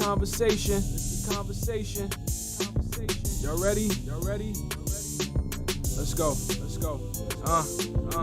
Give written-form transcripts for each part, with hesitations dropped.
conversation. It's the conversation. Y'all ready? Y'all ready? Let's go. Let's go.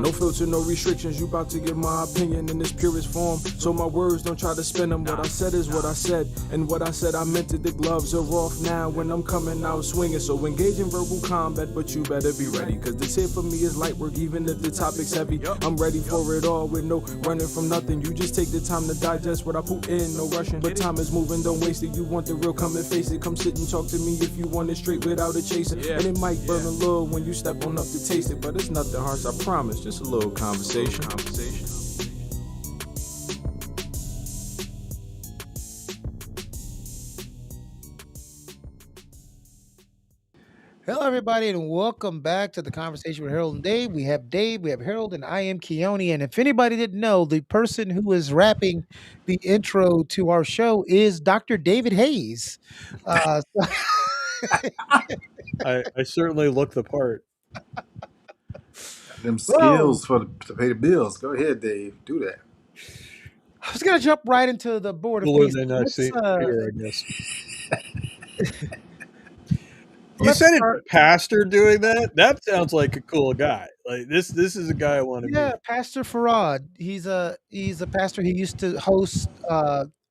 No filter, no restrictions. You about to get my opinion in its purest form. So my words, don't try to spin them. What I said is what I said, and what I said I meant it. The gloves are off now when I'm coming out swinging. So engage in verbal combat, but you better be ready. Cause this here for me is light work, even if the topic's heavy. I'm ready for it all with no running from nothing. You just take the time to digest what I put in, no rushing. But time is moving, don't waste it. You want the real, come and face it. Come sit and talk to me if you want it straight without a chaser. And it might burn a little when you step on up to taste it, but it's nothing harsh, I promise. Just a little conversation. Hello, everybody, and welcome back to the conversation with Harold and Dave. We have Harold, and I am Keone. And if anybody didn't know, the person who is rapping the intro to our show is Dr. David Hayes. I certainly look the part. Them Whoa, skills to pay the bills. Go ahead, Dave. Do that. I was going to jump right into the board of Cooler peace. than I see here, I guess. You Let's said it's start. a pastor doing that? That sounds like a cool guy. Like this is a guy I want to Yeah, meet. Pastor Farad. He's a pastor. He used to host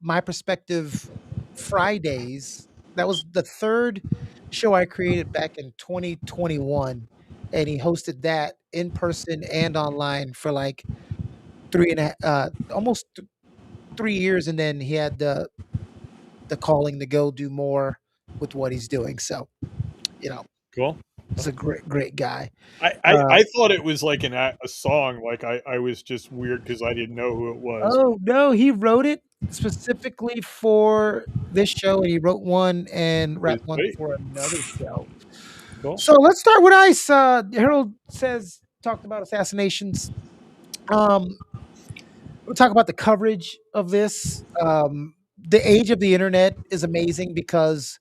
My Perspective Fridays. That was the third show I created back in 2021, and he hosted that in person and online for like almost 3 years, and then he had the calling to go do more with what he's doing. So you know, Cool. he's a great guy. I thought it was like a song. Like I was just weird because I didn't know who it was. Oh, no, he wrote it specifically for this show, and he wrote one and rapped one Sweet. for another show. Cool. So let's start with ICE. Harold talked about assassinations. Um, we'll talk about the coverage of this. The age of the internet is amazing because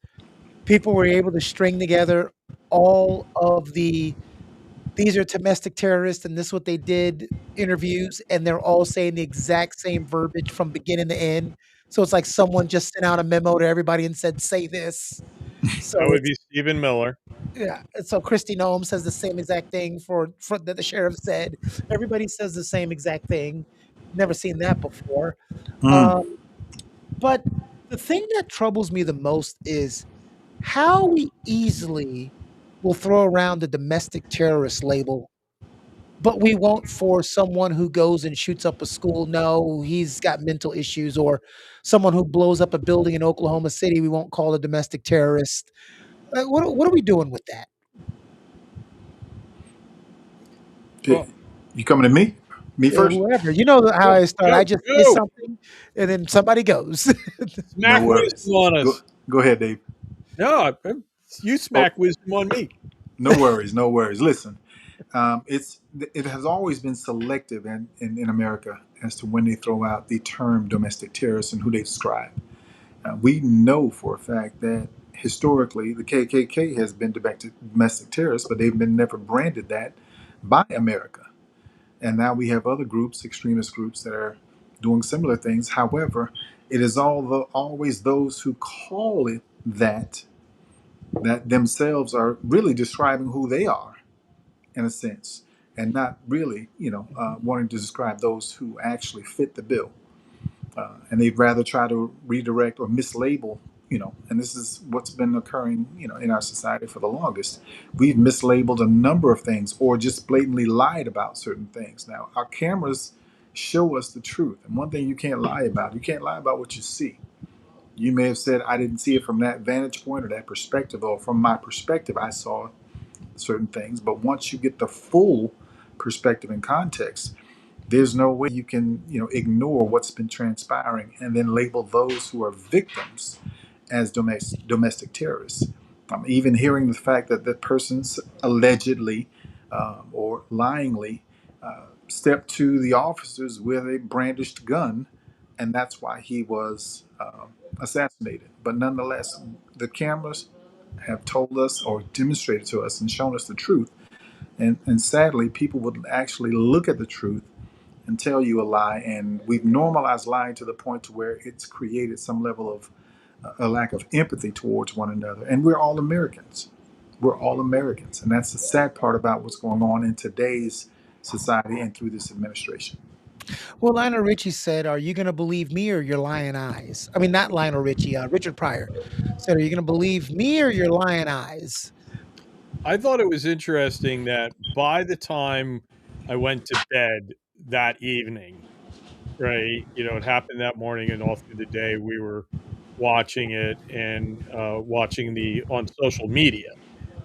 people were able to string together all of these are domestic terrorists and this is what they did interviews, and they're all saying the exact same verbiage from beginning to end. So it's like someone just sent out a memo to everybody and said, say this. That So would it's be Stephen Miller. yeah. And so Christy Nome says the same exact thing for that the sheriff said. Everybody says the same exact thing. Never seen that before. Mm. Um, but the thing that troubles me the most is how we easily will throw around the domestic terrorist label, but we won't for someone who goes and shoots up a school. No, he's got mental issues. Or someone who blows up a building in Oklahoma City, we won't call a domestic terrorist. What are we doing with that? Well, You coming to me? Me first? Whoever. You know how go I start. I go just say go. something, and then somebody goes. No Smack wisdom worries. on Go us. go ahead, Dave. No, you Oh, smack wisdom on me. no worries. No worries. Listen, it has always been selective in America as to when they throw out the term domestic terrorist and who they describe. We know for a fact that historically the KKK has been domestic terrorists, but they've been never branded that by America. And now we have other groups, extremist groups, that are doing similar things. However, it is always those who call it that themselves are really describing who they are, in a sense, and not really, wanting to describe those who actually fit the bill. And they'd rather try to redirect or mislabel, and this is what's been occurring, in our society for the longest. We've mislabeled a number of things or just blatantly lied about certain things. Now, our cameras show us the truth. And one thing you can't lie about what you see. You may have said, I didn't see it from that vantage point or that perspective, or from my perspective, I saw certain things. But once you get the full perspective and context, there's no way you can, ignore what's been transpiring and then label those who are victims as domestic terrorists. Even hearing the fact that that person's allegedly or lyingly stepped to the officers with a brandished gun, and that's why he was assassinated. But nonetheless, the cameras have told us or demonstrated to us and shown us the truth. And sadly, people would actually look at the truth and tell you a lie, and we've normalized lying to the point to where it's created some level of a lack of empathy towards one another. And we're all Americans. We're all Americans. And that's the sad part about what's going on in today's society and through this administration. Well, Lionel Richie said, "Are you going to believe me or your lying eyes?" I mean, not Lionel Richie. Richard Pryor said, "Are you going to believe me or your lying eyes?" I thought it was interesting that by the time I went to bed that evening, right, it happened that morning and all through the day we were watching it and watching the on social media.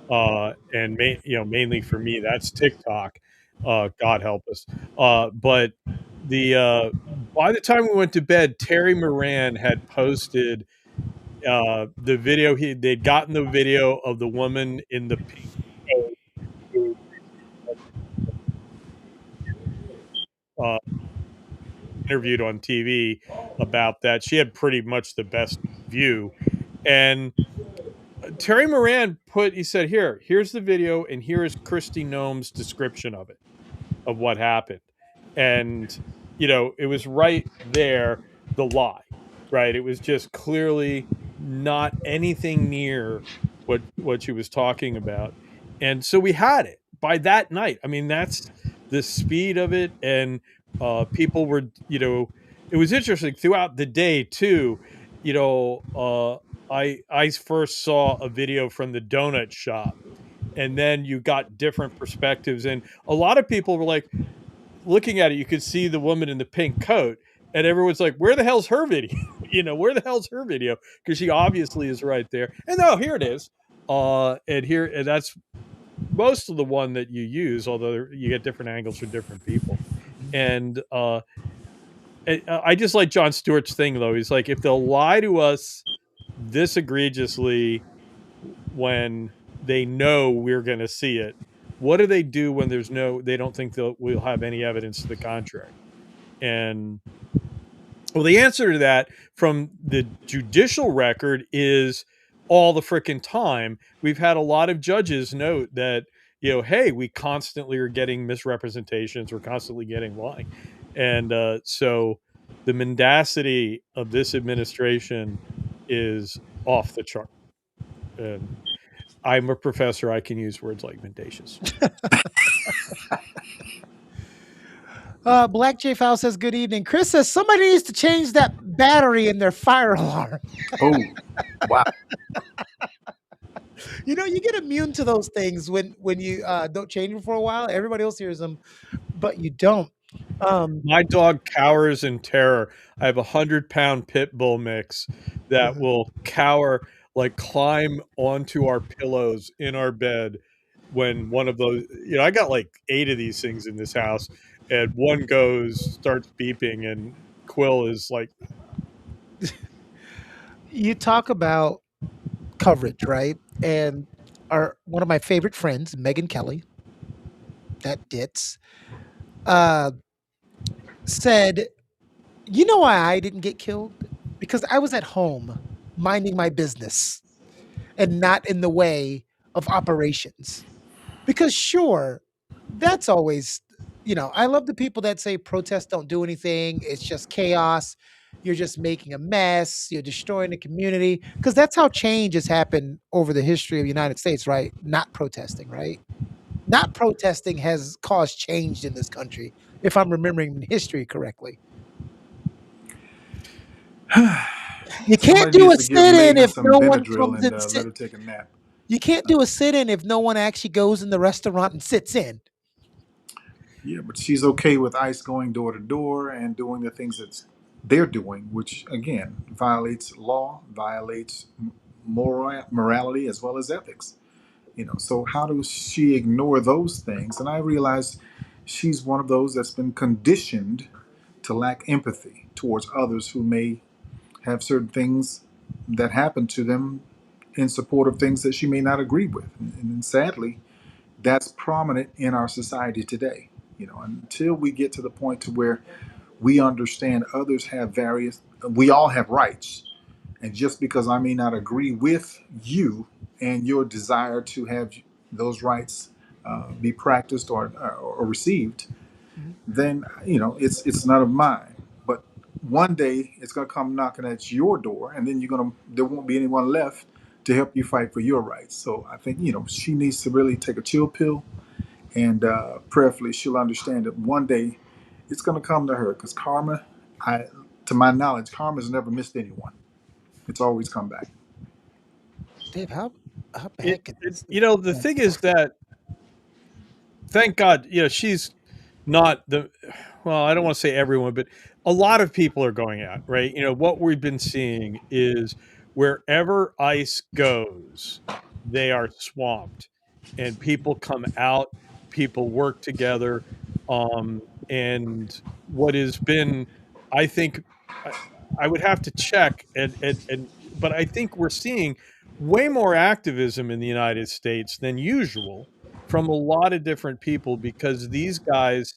And mainly for me, that's TikTok. God help us. But the by the time we went to bed, Terry Moran had posted the video. They'd gotten the video of the woman in the pink coat who uh, interviewed on TV about that. She had pretty much the best view, and Terry Moran he said, here's the video, and here is Christy Nome's description of what happened. And, it was right there, the lie, right? It was just clearly not anything near what she was talking about. And so we had it by that night. I mean, that's the speed of it. And people were, it was interesting throughout the day too. I first saw a video from the donut shop, and then you got different perspectives, and a lot of people were like, looking at it, you could see the woman in the pink coat, and everyone's like, "Where the hell's her video? Where the hell's her video?" Because she obviously is right there. And no, here it is. And that's most of the one that you use, although you get different angles from different people. And I just like Jon Stewart's thing though. He's like, if they'll lie to us this egregiously when they know we're going to see it, what do they do when they don't think we'll have any evidence to the contrary? And well, the answer to that from the judicial record is all the freaking time. We've had a lot of judges note that, hey, we constantly are getting misrepresentations. We're constantly getting lying. And so the mendacity of this administration is off the chart. And I'm a professor. I can use words like mendacious. Black J Fowl says, "Good evening." Chris says, "Somebody needs to change that battery in their fire alarm." Oh, wow. You get immune to those things when you don't change them for a while. Everybody else hears them, but you don't. My dog cowers in terror. I have 100-pound pit bull mix that will cower, like climb onto our pillows in our bed when one of those, I got like 8 of these things in this house, and one starts beeping, and Quill is like, You talk about coverage, right? And one of my favorite friends, Megan Kelly, that ditz, uh, said, "You know why I didn't get killed? Because I was at home minding my business and not in the way of operations." Because sure, that's always, I love the people that say protests don't do anything. It's just chaos. You're just making a mess. You're destroying the community. Because that's how change has happened over the history of the United States, right? Not protesting, right? Not protesting has caused change in this country, if I'm remembering history correctly. You can't Somebody do needs a to give sit-in Megan if some no one Benadryl comes and and let sit. her take a nap. You can't do a sit-in if no one actually goes in the restaurant and sits in. Yeah, but she's okay with ICE going door to door and doing the things that they're doing, which again violates law, violates morality as well as ethics. So how does she ignore those things? And I realize she's one of those that's been conditioned to lack empathy towards others who may have certain things that happen to them in support of things that she may not agree with. And sadly, that's prominent in our society today. Until we get to the point to where we understand others have we all have rights. And just because I may not agree with you and your desire to have those rights be practiced or received, Mhm. then it's none of mine. But one day it's going to come knocking at your door, and then there won't be anyone left to help you fight for your rights. So I think she needs to really take a chill pill, and prayerfully she'll understand that one day it's going to come to her, because karma, to my knowledge, karma's never missed anyone. It's always come back. Dave, how bad could this? The thing is that, thank God, she's not I don't want to say everyone, but a lot of people are going out, right? What we've been seeing is wherever ICE goes, they are swamped, and people come out, people work together. And what has been, I think, I would have to check, but I think we're seeing way more activism in the United States than usual from a lot of different people, because these guys,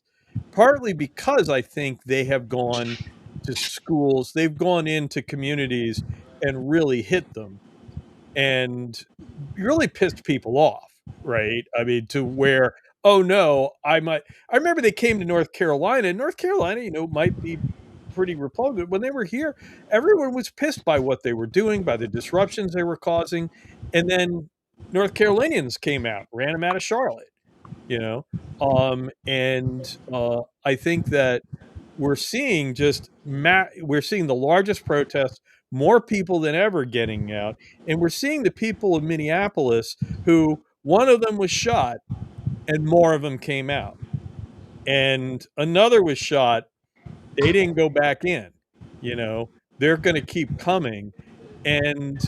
partly because I think they have gone to schools, they've gone into communities and really hit them and really pissed people off, right? I mean, to where, oh no, I remember they came to North Carolina, and North Carolina, might be pretty Republican. When they were here, everyone was pissed by what they were doing, by the disruptions they were causing. And then North Carolinians came out, ran them out of Charlotte, you know? I think that we're seeing we're seeing the largest protest, more people than ever getting out. And we're seeing the people of Minneapolis, who one of them was shot and more of them came out. And another was shot. They didn't go back in, they're going to keep coming. And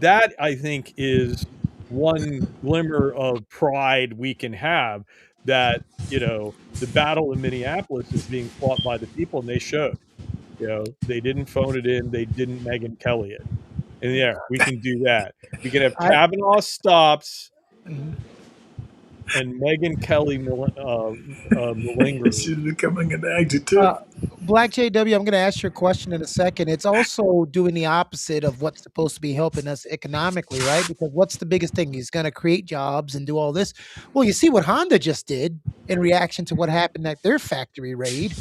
that, I think, is one glimmer of pride we can have, that, the battle in Minneapolis is being fought by the people, and they showed, they didn't phone it in. They didn't Megyn Kelly it. And yeah, we can do that. We can have Kavanaugh stops and Megyn Kelly malingering. She's becoming an agitator. Black JW, I'm going to ask you a question in a second. It's also doing the opposite of what's supposed to be helping us economically, right? Because what's the biggest thing? He's going to create jobs and do all this. Well, you see what Honda just did in reaction to what happened at their factory raid.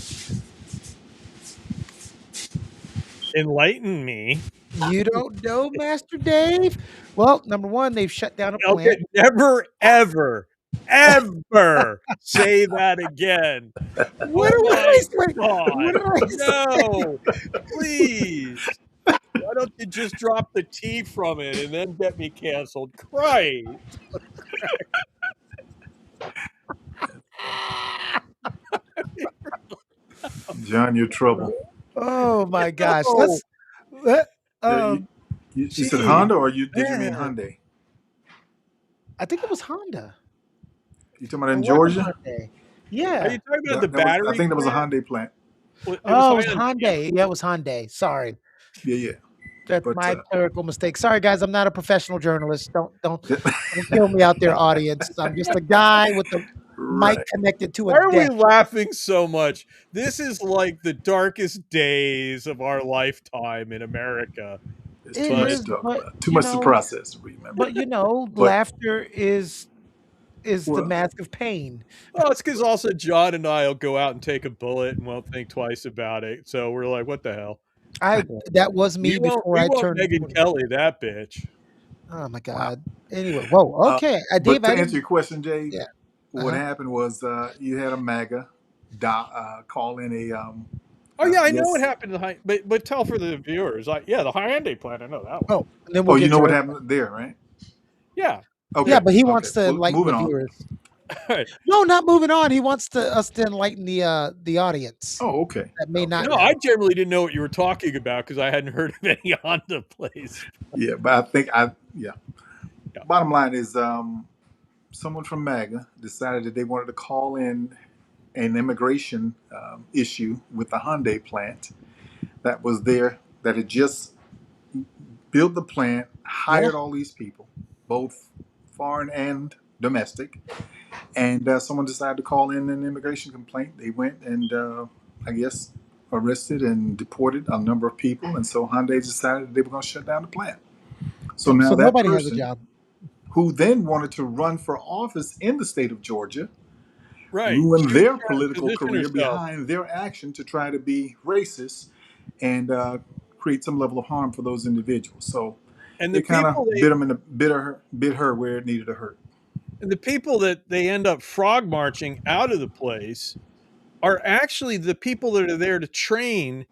Enlighten me. You don't know, Master Dave? Well, number one, they've shut down a plant. Okay, never, ever, ever say that again. What Oh did I say? No, please. Why don't you just drop the T from it and then get me canceled? Christ. John, you're trouble. Oh my gosh. You said Honda, or did you mean Hyundai? I think it was Honda. You talking about in Georgia? Yeah. Are you talking about the battery? I think that was a Hyundai plant. It was Hyundai. Yeah, it was Hyundai. Sorry. Yeah. That's my clerical mistake. Sorry, guys. I'm not a professional journalist. Don't kill me out there, audience. I'm just a guy with the mic connected to a deck. Why are we laughing so much? This is like the darkest days of our lifetime in America. Too much to process. Remember, but laughter is the mask of pain. Well, it's because also John and I will go out and take a bullet and won't think twice about it. So we're like, what the hell? That was me before I turned Megyn Kelly, that bitch. Oh my God. Wow. Anyway, whoa. Okay, Dave. To answer your question, Jay, what happened was you had a MAGA call in a. I know what happened to the but tell for the viewers. The Hyundai plant, I know that one. And then you know what happened there, right? Yeah. Okay. Yeah, but he wants to enlighten the viewers. No, not moving on. He wants us to enlighten the audience. Oh, okay. That may not. No, I generally didn't know what you were talking about because I hadn't heard of any Honda plays. Yeah, but I think Bottom line is, someone from MAGA decided that they wanted to call in an immigration issue with the Hyundai plant that was there, that had just built the plant, hired all these people, both foreign and domestic, and someone decided to call in an immigration complaint. They went and I guess arrested and deported a number of people, and so Hyundai decided they were going to shut down the plant. So now that nobody person, has a job, who then wanted to run for office in the state of Georgia, Right. ruin She was their trying to political position career herself. behind their action to try to be racist and create some level of harm for those individuals. So And the it kind people of they bit her where it needed to hurt. and the people that they end up frog marching out of the place are actually the people that are there to train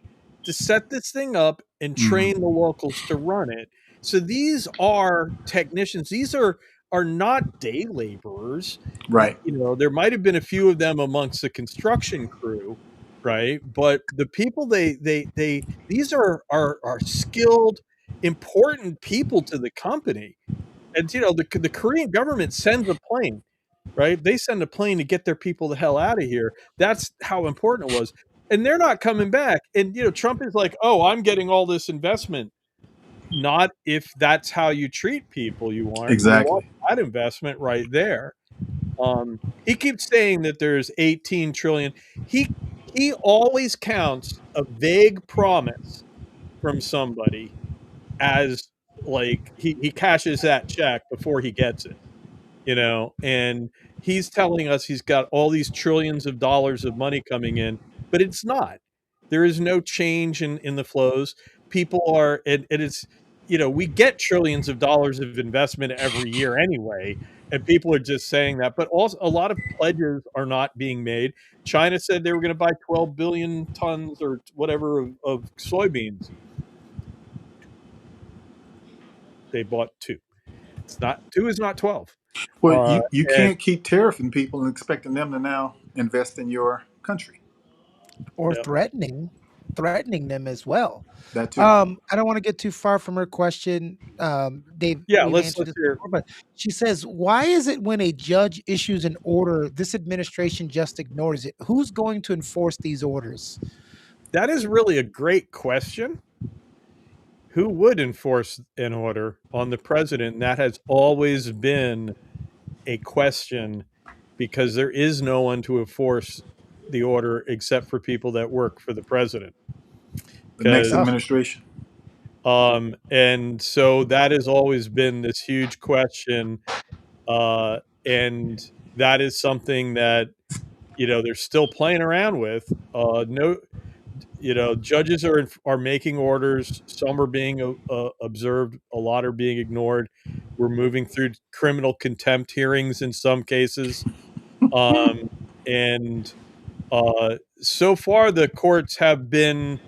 to set this thing up and Hmm. train the locals to run it. So these are technicians. These are not day laborers. Right. There might have been a few of them amongst the construction crew, right? But the people they these are skilled, important people to the company. And the Korean government sends a plane, right? They send a plane to get their people the hell out of here. That's how important it was. And they're not coming back. And Trump is like, "Oh, I'm getting all this investment." Not if that's how you treat people. You want Exactly. that investment right there. He keeps saying that there's 18 trillion. He always counts a vague promise from somebody as like he cashes that check before he gets it, and he's telling us he's got all these trillions of dollars of money coming in, but it's not. There is no change in the flows. People are, and it's, we get trillions of dollars of investment every year anyway, and people are just saying that, but also a lot of pledges are not being made. China said they were going to buy 12 billion tons or whatever of soybeans. They bought two. It's not two is not 12. Well, Uh, you and can't keep tariffing people and expecting them to now invest in your country. Or yeah, threatening them as well. That too. I don't want to get too far from her question. Dave, yeah. we've Let's answered this hear. before, but she says, "Why is it when a judge issues an order, this administration just ignores it? Who's going to enforce these orders?" That is really a great question. Who would enforce an order on the president? And that has always been a question because there is no one to enforce the order except for people that work for the president. The next Because Oh, administration. and so that has always been this huge question, and that is something that they're still playing around with. No, judges are making orders. Some are being observed. A lot are being ignored. We're moving through criminal contempt hearings in some cases, um, and so far the courts have been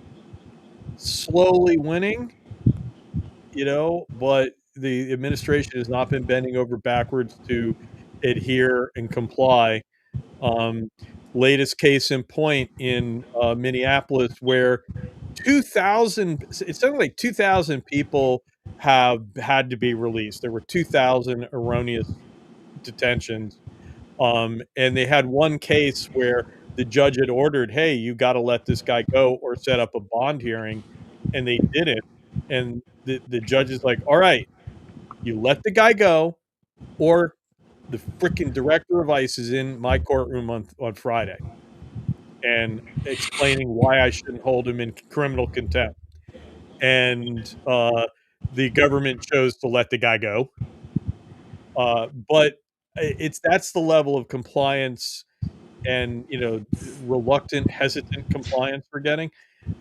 slowly winning. But the administration has not been bending over backwards to adhere and comply. Um, Latest case in point in Minneapolis, where 2,000, it's something like 2,000 people have had to be released. There were 2,000 erroneous detentions. And they had one case where the judge had ordered, "Hey, you got to let this guy go or set up a bond hearing," and they didn't. And the judge is like, "All right, you let the guy go, or the freaking director of ICE is in my courtroom on Friday and explaining why I shouldn't hold him in criminal contempt." And the government chose to let the guy go. But it's that's the level of compliance and reluctant, hesitant compliance we're getting.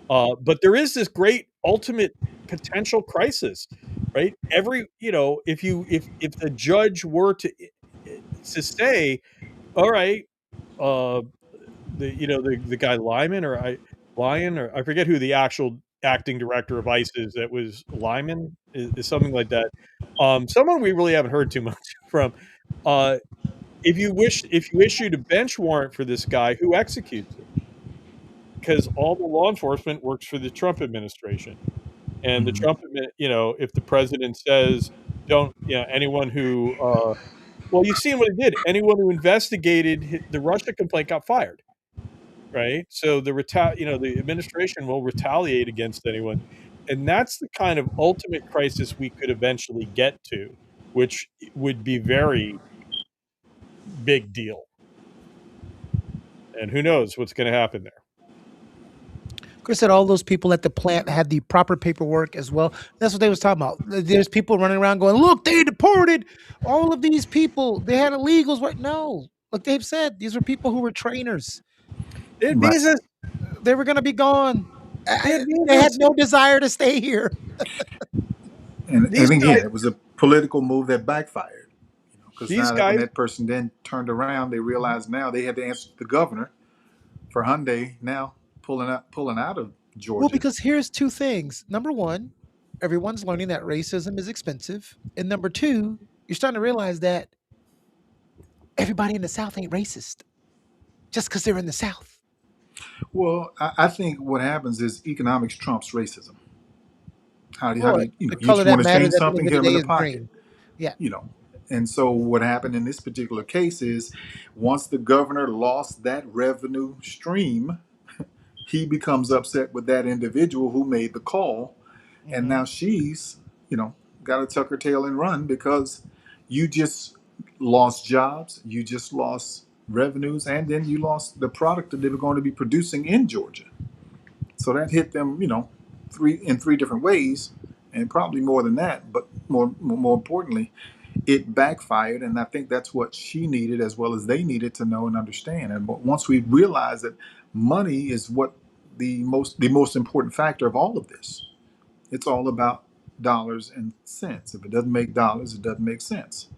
But there is this great ultimate potential crisis, right? If the judge were to say, "All right, uh, the guy Lyon, or I forget who the actual acting director of ICE is. That was Lyman, is something like that. Someone we really haven't heard too much from. Uh, if you issued a bench warrant for this guy, who executes it? Because all the law enforcement works for the Trump administration, and the Mhm. Trump, if the president says, "Don't," anyone who, well, you've seen what he did. Anyone who investigated the Russia complaint got fired. Right? So the administration will retaliate against anyone. And that's the kind of ultimate crisis we could eventually get to, which would be very big deal. And who knows what's going to happen there. Chris said all those people at the plant had the proper paperwork as well. That's what they was talking about. There's people running around going, "Look, they deported all of these people. They had illegals." Right? No, like Dave said, these were people who were trainers. They had Right. visas. They were going to be gone. They had They had visas. no desire to stay here. These And again, guys, it was a political move that backfired. Because these now that when guys, that person then turned around, they realized now they had to answer to the governor for Hyundai now pulling out of Well, Georgia. because here's two things. Number one, everyone's learning that racism is expensive. And number two, you're starting to realize that everybody in the South ain't racist just because they're in the South. Well, I think what happens is economics trumps racism. How Well, do you the you color just want that to matters change at the something, end of hit the them in day the is pocket, green. Yeah. you know. And so what happened in this particular case is once the governor lost that revenue stream, he becomes upset with that individual who made the call, and Hmm. now she's got to tuck her tail and run because you just lost jobs, you just lost revenues, and then you lost the product that they were going to be producing in Georgia. So that hit them, three different ways, and probably more than that. But more importantly, it backfired, and I think that's what she needed as well as they needed to know and understand. And once we realize that money is what the most important factor of all of this, it's all about dollars and cents. If it doesn't make dollars, it doesn't make sense.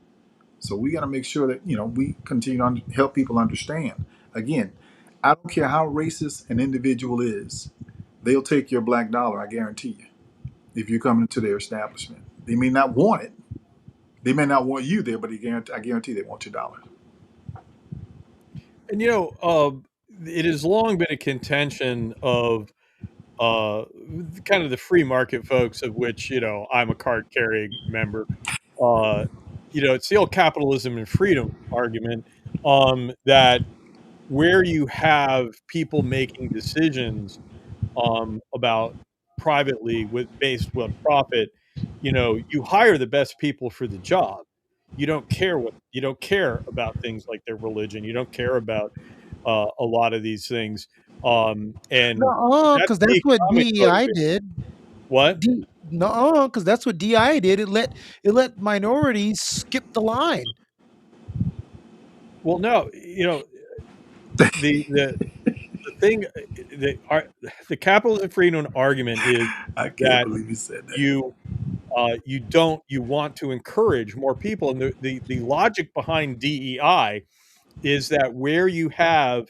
So we got to make sure that we continue to help people understand. Again, I don't care how racist an individual is, they'll take your black dollar. I guarantee you. If you come into their establishment, they may not want it. They may not want you there, but I guarantee they want your dollar. and it has long been a contention of uh, kind of the free market folks, of which I'm a card carrying member. Uh, it's the old capitalism and freedom argument, that where you have people making decisions about privately with based with profit, you hire the best people for the job. You don't care about things like their religion. You don't care about a lot of these things. And No, that's because the that's what economic DEI motivation. did. What? No, because that's what DI did. It let minorities skip the line. Well, no, the the thing the capitalism freedom argument is I can't that believe you said that. you you want to encourage more people, and the logic behind DEI is that where you have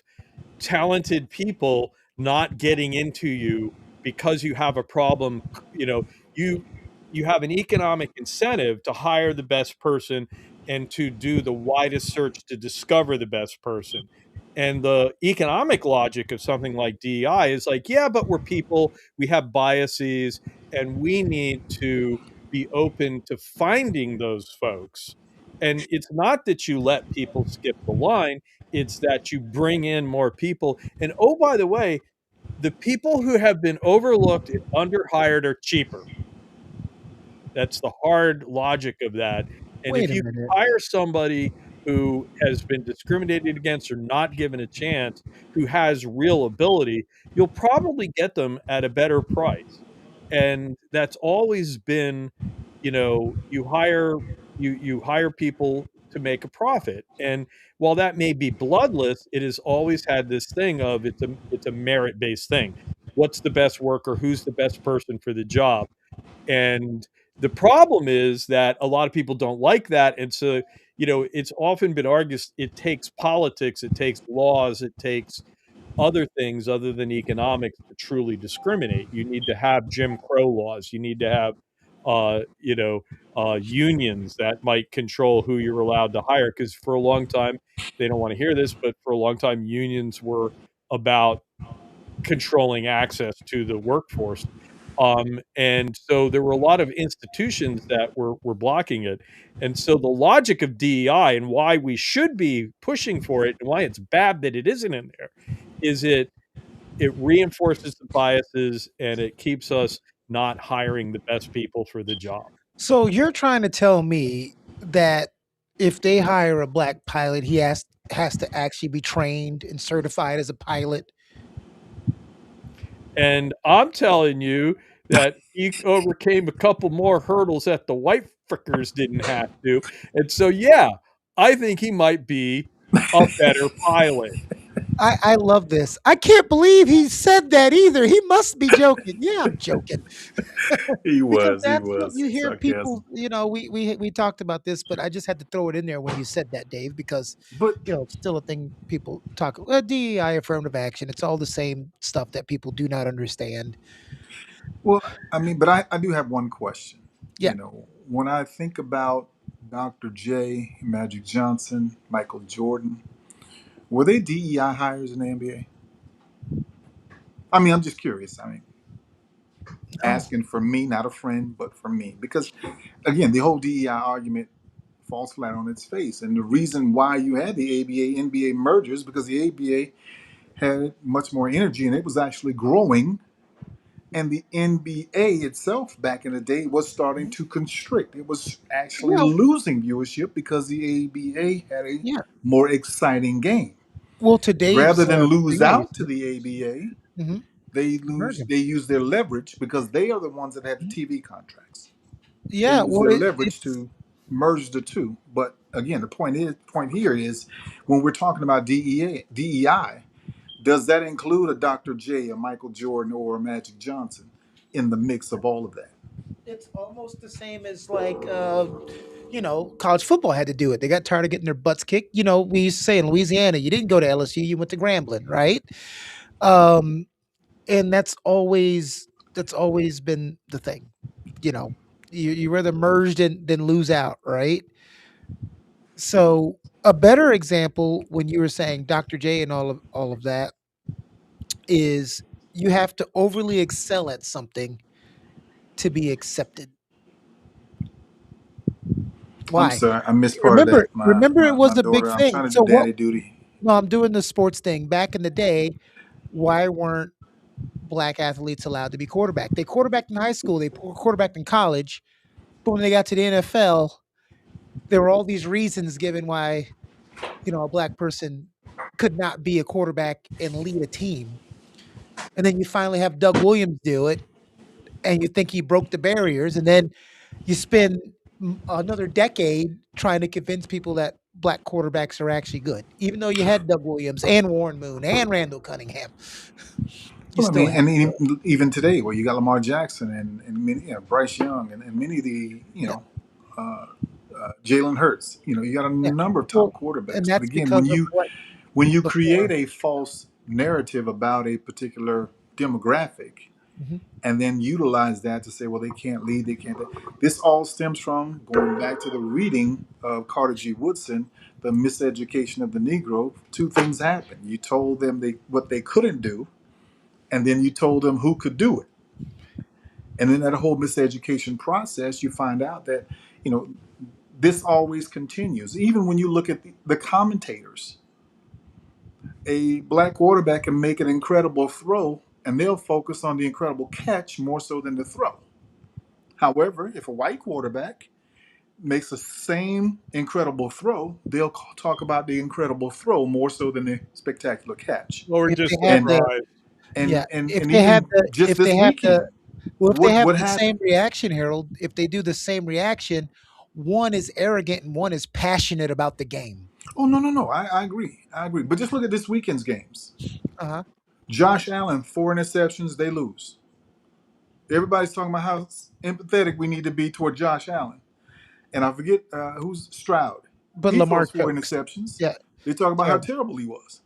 talented people not getting into you because you have a problem, you know you you have an economic incentive to hire the best person and to do the widest search to discover the best person. And the economic logic of something like DEI is like, yeah, but we're people, we have biases, and we need to be open to finding those folks. And it's not that you let people skip the line, it's that you bring in more people. And oh, by the way, the people who have been overlooked and underhired are cheaper. That's the hard logic of that. And Wait if a you minute. hire somebody who has been discriminated against or not given a chance, who has real ability, you'll probably get them at a better price. And that's always been, you hire people to make a profit. And while that may be bloodless, it has always had this thing of it's a merit-based thing. What's the best worker? Who's the best person for the job? And the problem is that a lot of people don't like that. And so, it's often been argued it takes politics, it takes laws, it takes other things other than economics to truly discriminate. You need to have Jim Crow laws. You need to have, unions that might control who you're allowed to hire. Because for a long time, they don't want to hear this, but for a long time, unions were about controlling access to the workforce. And so there were a lot of institutions that were blocking it. And so the logic of DEI and why we should be pushing for it and why it's bad that it isn't in there is it reinforces the biases and it keeps us not hiring the best people for the job. So you're trying to tell me that if they hire a black pilot, he has to actually be trained and certified as a pilot. And I'm telling you that he overcame a couple more hurdles that the white frickers didn't have to. And so, yeah, I think he might be a better pilot. I love this. I can't believe he said that either. He must be joking. Yeah, I'm joking. Because He that's what was you hear sarcasm. people, we talked about this, but I just had to throw it in there when you said that, Dave, because, But it's still a thing people talk DEI, affirmative action, it's all the same stuff that people do not understand. well, I mean, but I do have one question. Yeah. When I think about Dr. J, Magic Johnson, Michael Jordan, were they DEI hires in the NBA? I mean, I'm just curious. I mean, Oh, asking for me, not a friend, but for me, because again, the whole DEI argument falls flat on its face. And the reason why you had the ABA NBA mergers because the ABA had much more energy and it was actually growing. And the NBA itself back in the day was starting to constrict. It was actually well, losing viewership because the ABA had a yeah. more exciting game. Well, to Rather Dave's than lose theory, out to the ABA, mhm, they merge 'em. they use their leverage because they are the ones that had the Mhm. TV contracts. They Yeah, use well, their leverage it's to merge the two. But again, the point here is when we're talking about DEI, does that include a Dr. J, a Michael Jordan, or a Magic Johnson in the mix of all of that? it's almost the same as like college football had to do it. They got tired of getting their butts kicked. We used to say in Louisiana, you didn't go to LSU, you went to Grambling, right? Um, and that's always been the thing. You know, you rather merge than lose out, right? So a better example when you were saying Dr. J and all of that is you have to overly excel at something to be accepted. I'm Why? sorry, I missed part of Remember, that. My, remember, my, it my was a big daughter, I'm thing. trying to do So what? daddy duty. No, I'm doing the sports thing. Back in the day, why weren't black athletes allowed to be quarterback? They quarterbacked in high school. They quarterbacked in college. But when they got to the NFL, there were all these reasons given why a black person could not be a quarterback and lead a team. And then you finally have Doug Williams do it, and you think he broke the barriers, and then you spend another decade trying to convince people that black quarterbacks are actually good, even though you had Doug Williams and Warren Moon and Randall Cunningham. You Well, I still mean, had and to do it. even today, where you got Lamar Jackson and many, Bryce Young and many of the, Yeah, uh, Jalen Hurts. You got a yeah. number of top Well, and quarterbacks. But that's again, because of what when you create before. a false narrative about a particular demographic, Mhm. and then utilize that to say, well, they can't lead, they can't. This all stems from going back to the reading of Carter G. Woodson, The Miseducation of the Negro. Two things happened. You told them what they couldn't do, and then you told them who could do it. And in that whole miseducation process, you find out that, you know, this always continues. Even when you look at the commentators, a black quarterback can make an incredible throw, and they'll focus on the incredible catch more so than the throw. However, if a white quarterback makes the same incredible throw, they'll talk about the incredible throw more so than the spectacular catch. Well, we're If they just had And the surprised. Yeah, if and they had even the just if they this have the weekend, well, if they have what the same happened? reaction, Harold, if they do the same reaction, one is arrogant and one is passionate about the game. Oh no, no, no. I agree. I agree. But just look at this weekend's games. Uh-huh. Josh Allen, 4 interceptions, they lose. Everybody's talking about how empathetic we need to be toward Josh Allen. And I forget who's Stroud. But He Lamar throws four chokes. interceptions. Yeah, They talk about how terrible. terrible he was.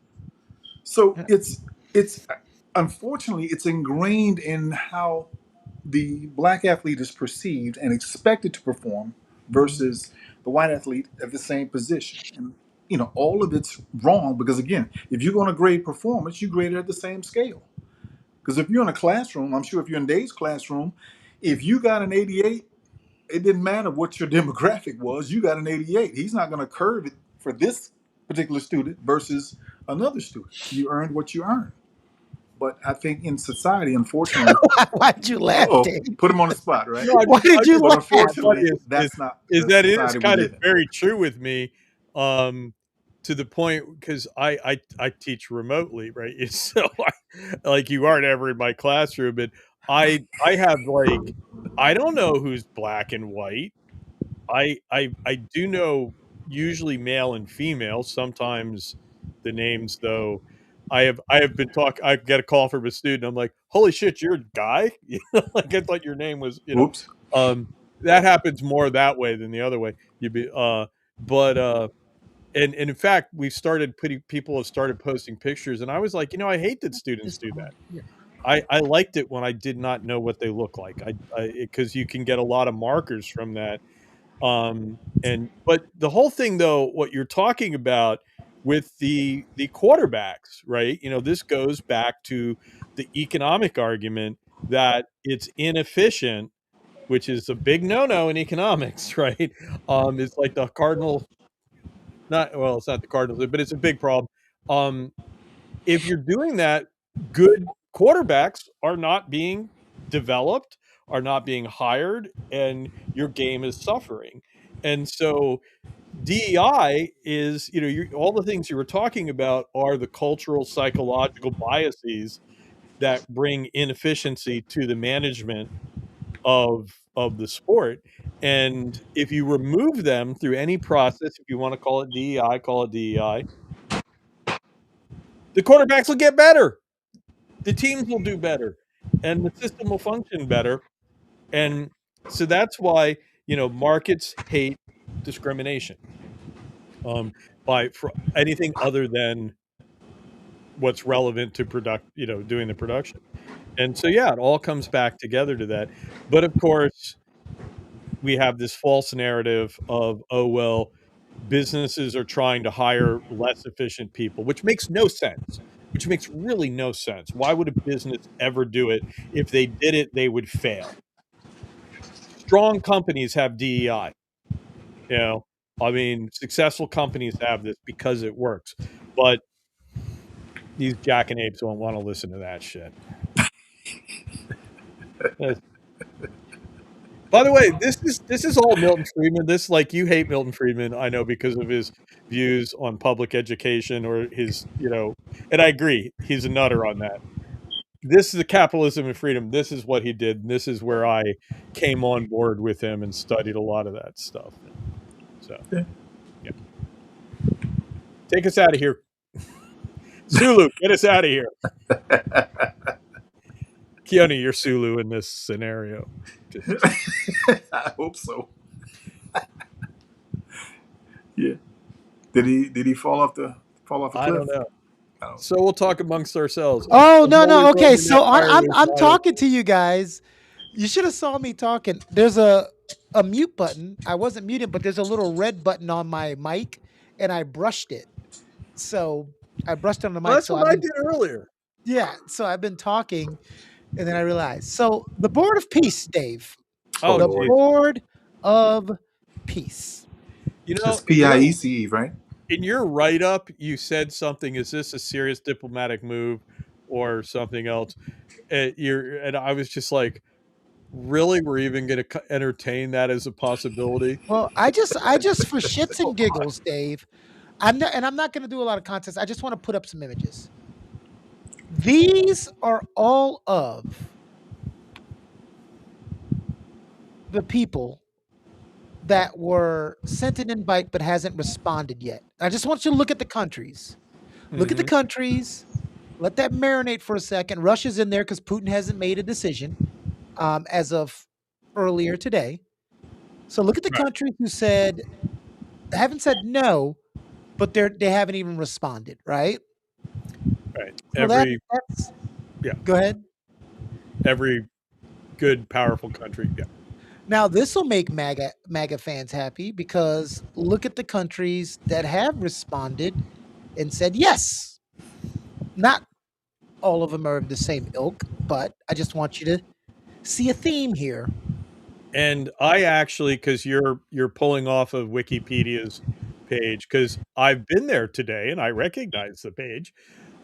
So Yeah. it's unfortunately it's ingrained in how the black athlete is perceived and expected to perform Mhm. versus the white athlete at the same position. And all of it's wrong because again, if you're going to grade performance, you grade it at the same scale. Because if you're in a classroom, I'm sure if you're in Dave's classroom, if you got an 88, it didn't matter what your demographic was, you got an 88. He's not going to curve it for this particular student versus another student. You earned what you earned. But I think in society, unfortunately, Why did you laugh, oh, Dave? put him on the spot, right? No, Why I did you just But laugh? funny unfortunately, is that's not is the that it is society we kind of live in. very true with me, um, to the point because I teach remotely, right? It's so like you aren't ever in my classroom, and I have I don't know who's black and white. I do know usually male and female. Sometimes the names, though, I have been I get a call from a student. I'm like, holy shit, you're a guy. Like I thought your name was, Whoops. um, that happens more that way than the other way. You'd be, but and in fact, we've started putting people have started posting pictures, and I was like, I hate that students This do one that. here. I liked it when I did not know what they look like. Because you can get a lot of markers from that. And but the whole thing, though, what you're talking about with the quarterbacks, right? This goes back to the economic argument that it's inefficient, which is a big no-no in economics, right? It's like the cardinal, not well, it's not the Cardinals, but it's a big problem. Um, if you're doing that, good quarterbacks are not being developed, are not being hired, and your game is suffering. And so DEI is, all the things you were talking about are the cultural, psychological biases that bring inefficiency to the management of the sport. And if you remove them through any process, if you want to call it DEI, call it DEI, the quarterbacks will get better. The teams will do better, and the system will function better. And so that's why, markets hate discrimination, for anything other than what's relevant to doing the production. And so, yeah, it all comes back together to that. But of course, we have this false narrative of, oh, well, businesses are trying to hire less efficient people, which makes no sense, which makes really no sense. Why would a business ever do it? If they did it, they would fail. Strong companies have DEI. I mean, successful companies have this because it works. But these jackanapes won't want to listen to that shit. By the way, this is all Milton Friedman. This, like, you hate Milton Friedman, I know, because of his views on public education or his, and I agree, he's a nutter on that. This is the capitalism and freedom. This is what he did. And this is where I came on board with him and studied a lot of that stuff. So, yeah. Take us out of here. Sulu, get us out of here. Keone, you're Sulu in this scenario. I hope so. Yeah. Did he fall off the cliff? I don't know. Oh. So we'll talk amongst ourselves. Oh, no. Holy Okay, Roman so Empire I'm is I'm violent. talking to you guys. You should have saw me talking. There's a mute button. I wasn't muted, but there's a little red button on my mic, and I brushed it. So I brushed it on the Well, mic. that's So what I did earlier. so I've been talking, and then I realized. So the Board of Peace, Dave. Oh, The geez. Board of Peace. It's PIECE, right? In your write-up, you said something. Is this a serious diplomatic move or something else? And I was just like, really? We're even going to entertain that as a possibility? Well, I just for shits and giggles, Dave. I'm not going to do a lot of contests. I just want to put up some images. These are all of the people that were sent an invite but hasn't responded yet. I just want you to look at the countries. Look at the countries. Let that marinate for a second. Russia's in there because Putin hasn't made a decision as of earlier today. So look at the countries who haven't said no, but they haven't even responded, right? Right. So go ahead. Every good, powerful country. Yeah. Now this will make MAGA fans happy because look at the countries that have responded and said yes. Not all of them are of the same ilk, but I just want you to see a theme here. And I actually, because you're pulling off of Wikipedia's page, because I've been there today and I recognize the page.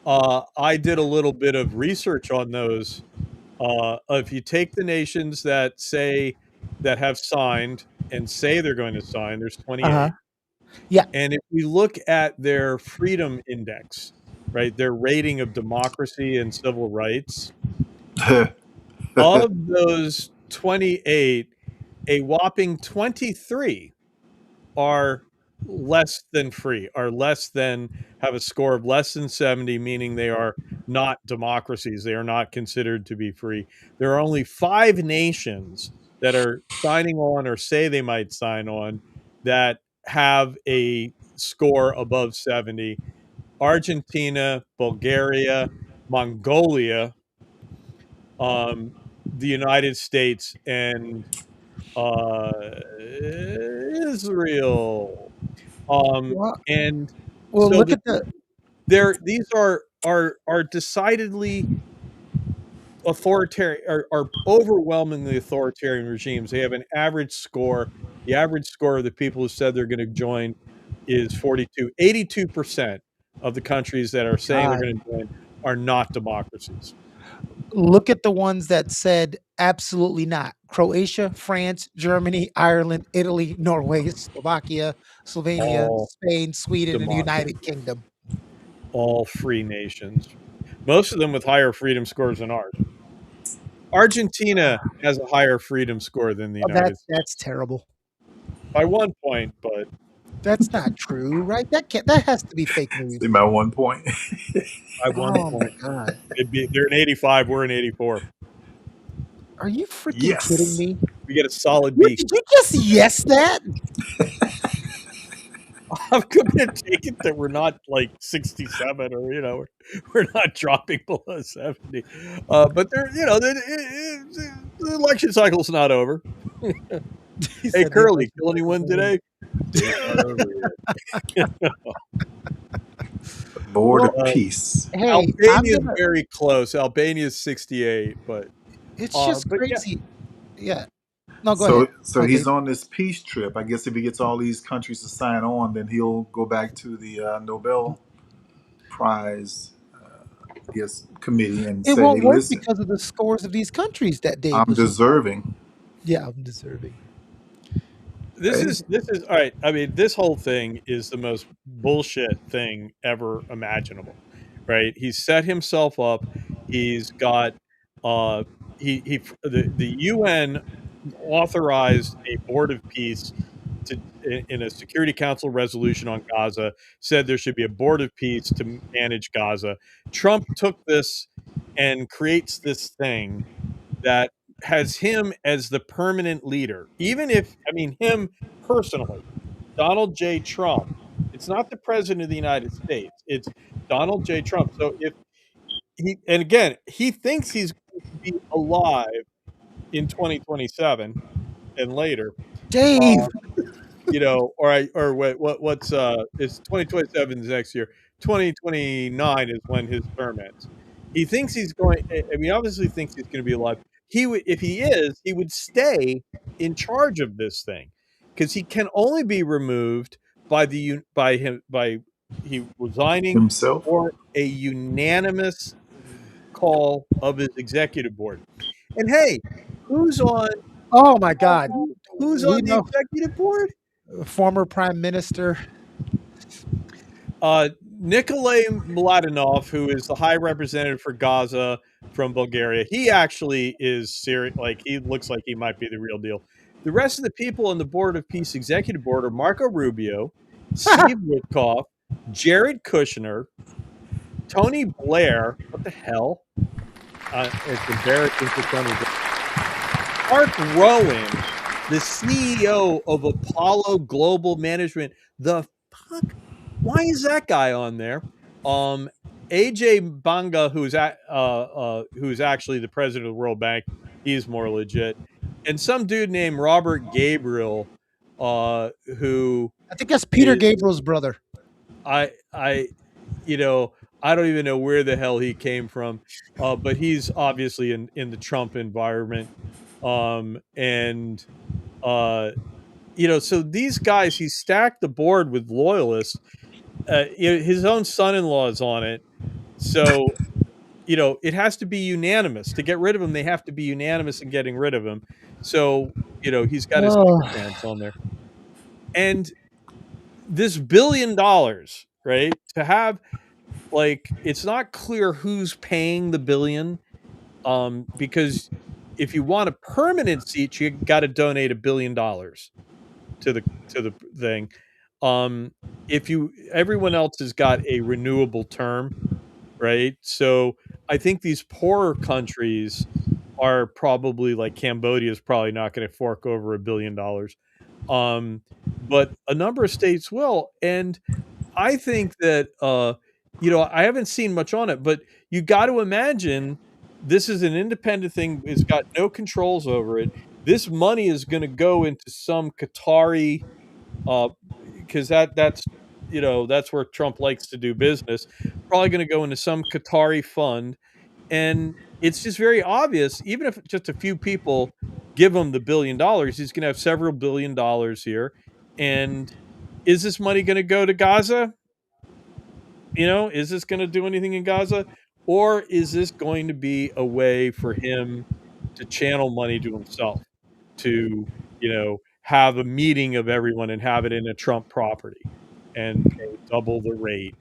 I did a little bit of research on those. If you take the nations that have signed and say they're going to sign, there's 28. Yeah. And if we look at their freedom index, right, their rating of democracy and civil rights, of those 28, a whopping 23 are less than free, are less than, have a score of less than 70, meaning they are not democracies. They are not considered to be free. There are only 5 nations that are signing on or say they might sign on that have a score above 70: Argentina, Bulgaria, Mongolia, the United States, and uh, Israel. Well, And well, so look the at the these are decidedly authoritarian, are overwhelmingly authoritarian regimes. They have an average score. The average score of the people who said they're going to join is 42. 82% of the countries that are saying they're God. going to join are not democracies. Look at the ones that said absolutely not. Croatia, France, Germany, Ireland, Italy, Norway, Slovakia, Slovenia, All Spain, Sweden, and the United democracies, Kingdom. all free nations, most of them with higher freedom scores than ours. Argentina has a higher freedom score than the Oh, United that's States terrible. by 1 point, but That's not true, right? That has to be fake news. See my 1 point. by one Oh my point. god. They're in 85, we're in 84. Are you freaking kidding Yes. me? We get a solid What, B. did you just yes that? I'm going to take it that we're not like 67, or we're not dropping below 70. But the election cycle's not over. He Hey, said the Curly, election kill cycle's anyone not over. today? It's not over yet. Board Well, of Peace. hey, I'm Albania is gonna. very close. Albania is 68, It's just but yeah, crazy. Yeah. No, go ahead. So Go ahead, he's Dave. on this peace trip. I guess if he gets all these countries to sign on, then he'll go back to the Nobel Prize, I guess, committee and It say, won't work "Listen, because of the scores of these countries that Dave I'm was just. deserving." Yeah, I'm deserving. this Hey, is this is all right. I mean, this whole thing is the most bullshit thing ever imaginable, right? He's set himself up. He's got uh the UN authorized a board of peace in a Security Council resolution on Gaza, said there should be a board of peace to manage Gaza. Trump took this and creates this thing that has him as the permanent leader. Even if, I mean, him personally, Donald J. Trump, it's not the president of the United States, it's Donald J. Trump. So if and again, he thinks he's going to be alive in 2027 and later. Dave. Or what's it's 2027 is next year. 2029 is when his term ends. He thinks he's going. I mean, obviously thinks he's going to be alive. He would, if he is, he would stay in charge of this thing because he can only be removed by him by he resigning himself. or a unanimous call of his executive board. And hey, who's on Oh my God. who's We on the know executive board? former prime minister. Nikolay Mladenov, who is the high representative for Gaza from Bulgaria, he actually is serious. Like, he looks like he might be the real deal. The rest of the people on the Board of Peace Executive Board are Marco Rubio, Steve Witkoff, Jared Kushner, Tony Blair. What the hell? It's embarrassing for Tony Blair. Mark Rowan, the CEO of Apollo Global Management. The fuck? Why is that guy on there? Um, AJ Banga, who's actually the president of the World Bank, he's more legit, and some dude named Robert Gabriel, who I think that's Peter is Gabriel's brother. I you know I don't even know where the hell he came from, but he's obviously in the Trump environment, and uh, so these guys, he stacked the board with loyalists. His own son-in-law is on it, so it has to be unanimous to get rid of him. They have to be unanimous in getting rid of him. So he's got his Oh, sycophants on there, and this $1 billion, right? To have, like, it's not clear who's paying the billion, because if you want a permanent seat, you got to donate $1 billion to the thing. um, if you everyone else has got a renewable term, right? So I think these poorer countries are probably like Cambodia is probably not going to fork over $1 billion. Um, but a number of states will. And I think that, I haven't seen much on it, but you got to imagine this is an independent thing. It's got no controls over it. This money is going to go into some Qatari, uh, because that's where Trump likes to do business. Probably going to go into some Qatari fund, and it's just very obvious. Even if just a few people give him the $1 billion, he's going to have several $1 billion here. And is this money going to go to Gaza? Is this going to do anything in Gaza? Or is this going to be a way for him to channel money to himself, to, have a meeting of everyone and have it in a Trump property and pay double the rate?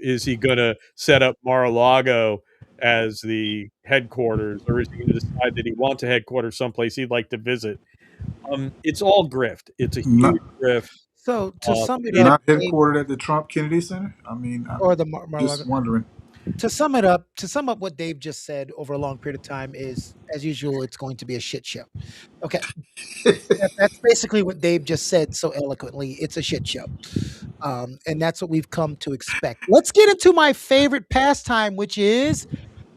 Is he going to set up Mar-a-Lago as the headquarters, or is he going to decide that he wants a headquarters someplace he'd like to visit? It's all grift. It's a Not huge grift. So to sum it It, up, not headquartered at the Trump Kennedy Center. I mean, I'm or the just Mar-a-Lago. wondering. To sum up what Dave just said over a long period of time is, as usual, it's going to be a shit show. Okay, that's basically what Dave just said so eloquently. It's a shit show, and that's what we've come to expect. Let's get into my favorite pastime, which is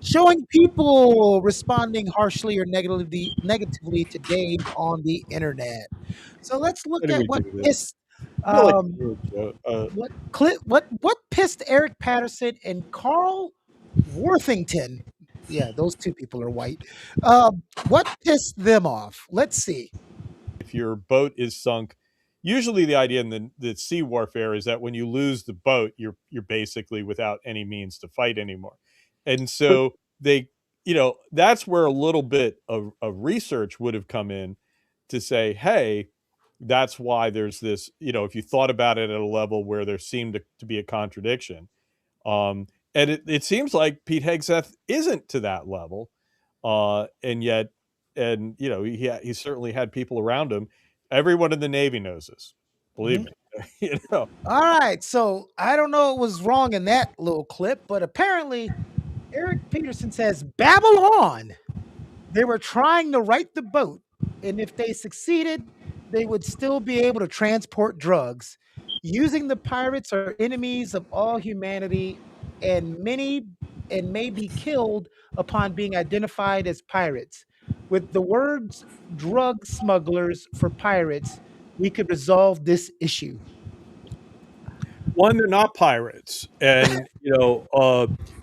showing people responding harshly or negatively to Dave on the internet. So let's why look do at we what do this? pissed I feel like um, we're a joke. what pissed Eric Patterson and Carl Worthington. Yeah, those two people are white. What pissed them off? Let's see. If your boat is sunk, usually the idea in the sea warfare is that when you lose the boat, you're basically without any means to fight anymore. And so they, that's where a little bit of research would have come in to say, hey, that's why there's this, if you thought about it at a level where there seemed to be a contradiction. Um, and it seems like Pete Hegseth isn't to that level. And yet, and he certainly had people around him. Everyone in the Navy knows this. Believe Mhm. me. you know, All right, so I don't know what was wrong in that little clip, but apparently Eric Peterson says, "Babble on." They were trying to right the boat, and if they succeeded, they would still be able to transport drugs. Using the pirates are enemies of all humanity, and many and may be killed upon being identified as pirates. With the words drug smugglers for pirates, we could resolve this issue. one, they're not pirates, and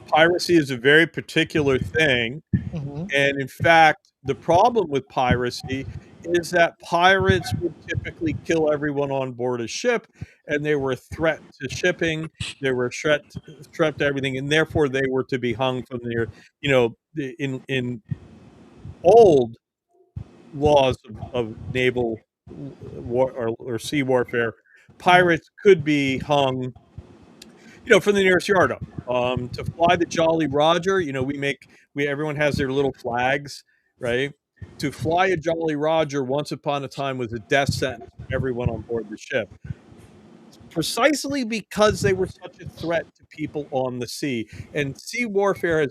piracy is a very particular thing. Mhm. And in fact, the problem with piracy is that pirates would typically kill everyone on board a ship, and they were a threat to shipping. They were a threat to everything, and therefore they were to be hung from their, in old laws of naval war or sea warfare. Mhm. Pirates could be hung, from the nearest yardarm. To fly the Jolly Roger, we everyone has their little flags, right? To fly a Jolly Roger once upon a time was a death sentence for everyone on board the ship, precisely because they were such a threat to people on the sea. And sea warfare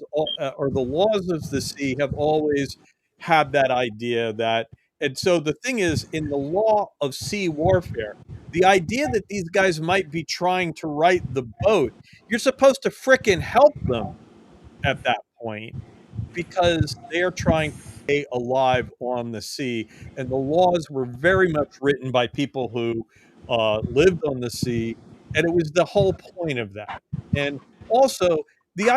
or the laws of the sea have always had that idea that. And so the thing is, in the law of sea warfare, the idea that these guys might be trying to right the boat, you're supposed to frickin' help them at that point, because they're trying to stay alive on the sea. And the laws were very much written by people who lived on the sea, and it was the whole point of that. And also, the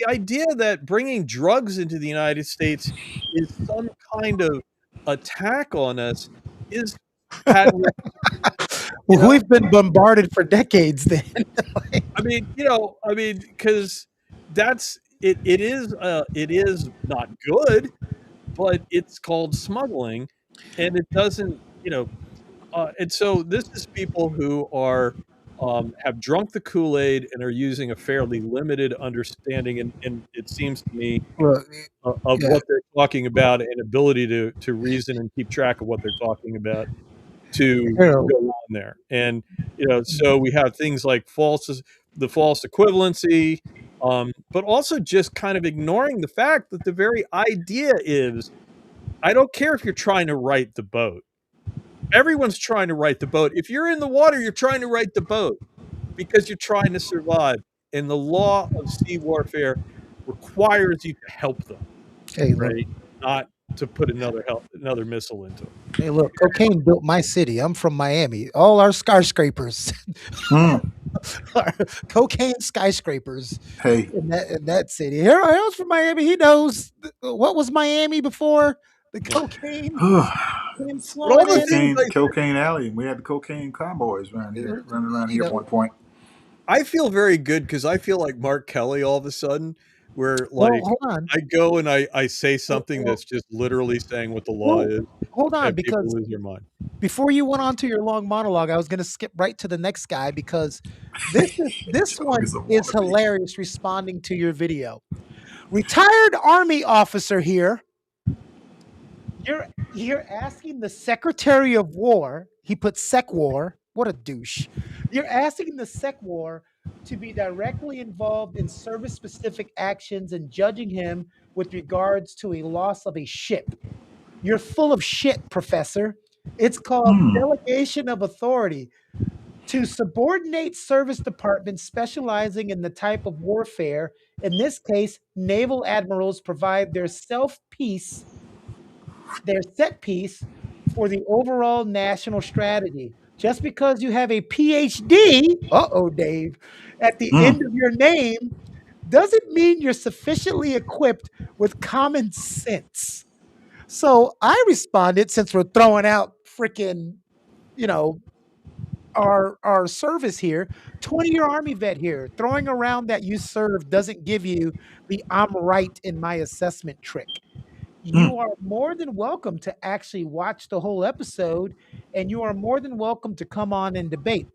idea that bringing drugs into the United States is some kind of attack on us is patent. You Well, know, we've been bombarded for decades then. because that's it. It is not good, but it's called smuggling, and it doesn't, and so this is people who have drunk the Kool-Aid and are using a fairly limited understanding, and it seems to me, Well, of yeah. what they're talking about and ability to reason and keep track of what they're talking about. to Harold, go on there. And so we have things like the false equivalency, but also just kind of ignoring the fact that the very idea is, I don't care if you're trying to right the boat. Everyone's trying to right the boat. If you're in the water, you're trying to right the boat because you're trying to survive. And the law of sea warfare requires you to help them, hey, look, right? Not to put another missile into them. hey, look, cocaine built my city. I'm from Miami. All our skyscrapers Mm. are cocaine skyscrapers Hey, in that city. Harold's from Miami. He knows what was Miami before the cocaine came But all flowing the in. things cocaine alley. We had the cocaine cowboys around here, running around You here at know, one point. I feel very good because I feel like Mark Kelly all of a sudden, where well, like hold on. I go and I say Well, something well, that's just literally saying what the law well, is, hold on, and people because lose their mind. before you went on to your long monologue, I was going to skip right to the next guy because this Joe one is a is wannabe. hilarious. Responding to your video, retired Army officer here. You're asking the Secretary of War. He put Sec War. What a douche! You're asking the Sec War to be directly involved in service-specific actions and judging him with regards to a loss of a ship. You're full of shit, Professor. It's called Hmm. delegation of authority to subordinate service departments specializing in the type of warfare. In this case, naval admirals provide their set piece for the overall national strategy. Just because you have a PhD, Dave, at the Hmm. end of your name doesn't mean you're sufficiently equipped with common sense. So I responded, since we're throwing out freaking, you know, our service here, 20-year Army vet here, throwing around that you served doesn't give you the I'm right in my assessment trick. Hmm. You are more than welcome to actually watch the whole episode, and you are more than welcome to come on and debate.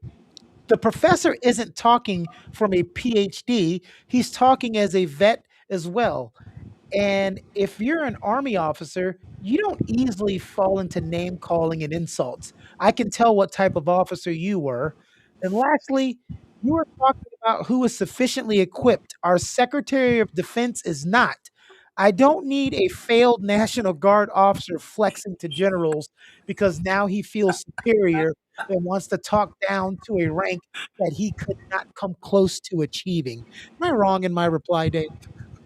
The professor isn't talking from a PhD, he's talking as a vet as well. And if you're an Army officer, you don't easily fall into name calling and insults. I can tell what type of officer you were. And lastly, you are talking about who is sufficiently equipped. Our Secretary of Defense is not. I don't need a failed National Guard officer flexing to generals because now he feels superior and wants to talk down to a rank that he could not come close to achieving. Am I wrong in my reply, Dave?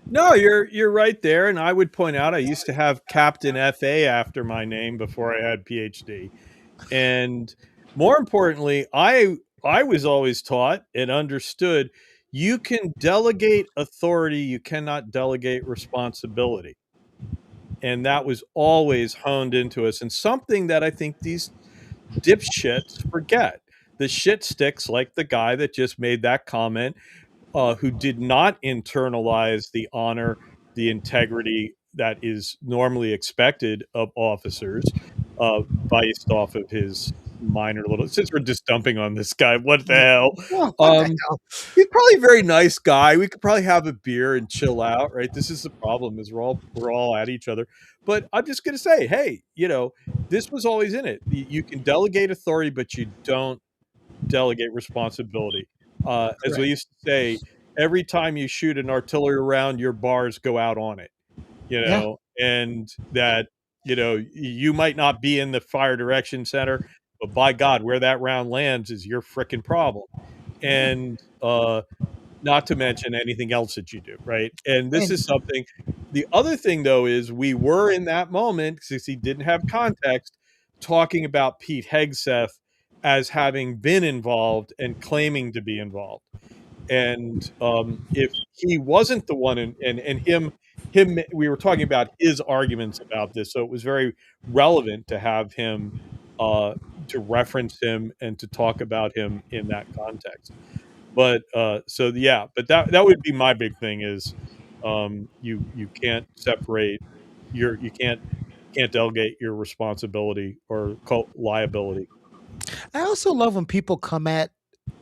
No, you're right there, and I would point out I used to have Captain FA after my name before I had PhD. And more importantly, I was always taught and understood you can delegate authority, you cannot delegate responsibility. And that was always honed into us, and something that I think these dipshits forget. The shit sticks like the guy that just made that comment, who did not internalize the honor, the integrity that is normally expected of officers, based off of his minor little. Since we're just dumping on this guy, what the hell? Well, what the hell? He's probably a very nice guy. We could probably have a beer and chill out, right? This is the problem: is we're all at each other. But I'm just gonna say, hey, this was always in it. You can delegate authority, but you don't delegate responsibility. As we Correct. used to say, every time you shoot an artillery round, your bars go out on it, Yeah. and that, you might not be in the fire direction center, but by God, where that round lands is your freaking problem. Yeah. And not to mention anything else that you do, right? And this And is something. The other thing, though, is we were in that moment, since he didn't have context, talking about Pete Hegseth as having been involved and claiming to be involved. And if he wasn't the one, and him, we were talking about his arguments about this, so it was very relevant to have him, uh, to reference him and to talk about him in that context. But so yeah, but that would be my big thing is, you can't separate you can't delegate your responsibility or liability. I also love when people come at